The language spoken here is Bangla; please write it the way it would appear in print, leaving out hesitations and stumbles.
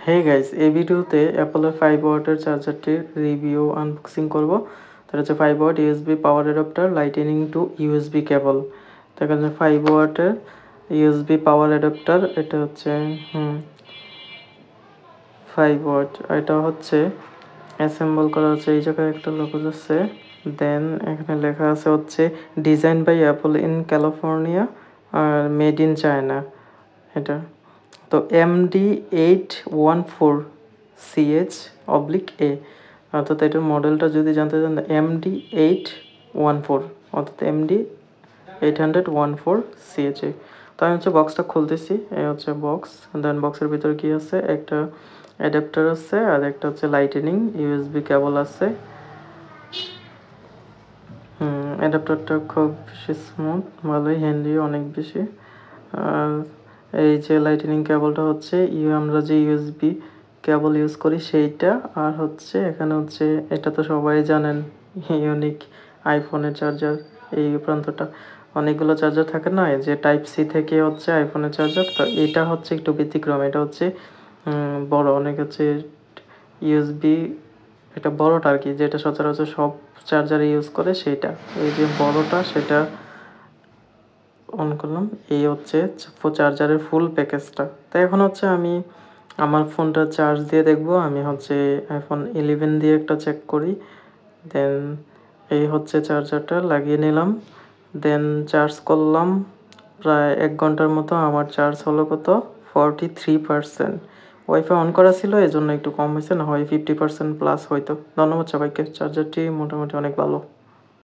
হে গাইস, এই ভিডিওতে অ্যাপলের 5 ওয়াটের চার্জারটির রিভিউ আনবক্সিং করব। তার হচ্ছে 5 watt USB power adapter lightning to USB cable. তার কাছে 5 ওয়াটের ইউএসবি পাওয়ার অ্যাডাপ্টার, এটা হচ্ছে 5 ওয়াট। এটা হচ্ছে অ্যাসেম্বল করা হচ্ছে, এই জায়গায় একটা লোগো আছে। দেন এখানে লেখা আছে হচ্ছে design by Apple in California আর মেড ইন চায়না। এটা তো MD814CH/A, অর্থাৎ এটার মডেলটা যদি জানতে চান MD814, অর্থাৎ MD814CH/A। তো আমি হচ্ছে বক্সটা খুলতেছি, এই হচ্ছে বক্স। দেন বক্সের ভিতরে কি আছে, একটা অ্যাডাপ্টার আছে আর একটা হচ্ছে লাইটেনিং ইউএসবি কেবল আছে। অ্যাডাপ্টারটা খুব বেশি স্মুথ, ভালোই হ্যান্ডি, অনেক বেশি। আর এই যে লাইটনিং কেবলটা হচ্ছে আমরা যে ইউএসবি কেবল ইউজ করি সেইটা। আর হচ্ছে এখানে হচ্ছে, এটা তো সবাই জানেন, ইউনিক আইফোনের চার্জার। এই প্রান্তটা অনেকগুলো চার্জার থাকে না, যে টাইপ সি থেকে হচ্ছে আইফোনের চার্জার। তো এটা হচ্ছে একটু ব্যতিক্রম, এটা হচ্ছে বড় অনেক, হচ্ছে ইউএসবি, এটা বড়টা আর কি, যেটা সচরাচর সব চার্জারে ইউজ করে সেইটা। এই যে বড়টা সেটা অন করলাম, এই হচ্ছে চার্জারের ফুল প্যাকেজটা। তো এখন হচ্ছে আমি আমার ফোনটা চার্জ দিয়ে দেখবো। আমি হচ্ছে আইফোন 11 দিয়ে একটা চেক করি। দেন এই হচ্ছে চার্জারটা লাগিয়ে নিলাম, দেন চার্জ করলাম। প্রায় 1 ঘন্টার মতো আমার চার্জ হলো কত, 43%। ওয়াইফাই অন করা ছিল, এই জন্য একটু কম হয়েছে, না হয় 50% প্লাস হয়তো। ধন্যবাদ সবাইকে, চার্জারটি মোটামুটি অনেক ভালো।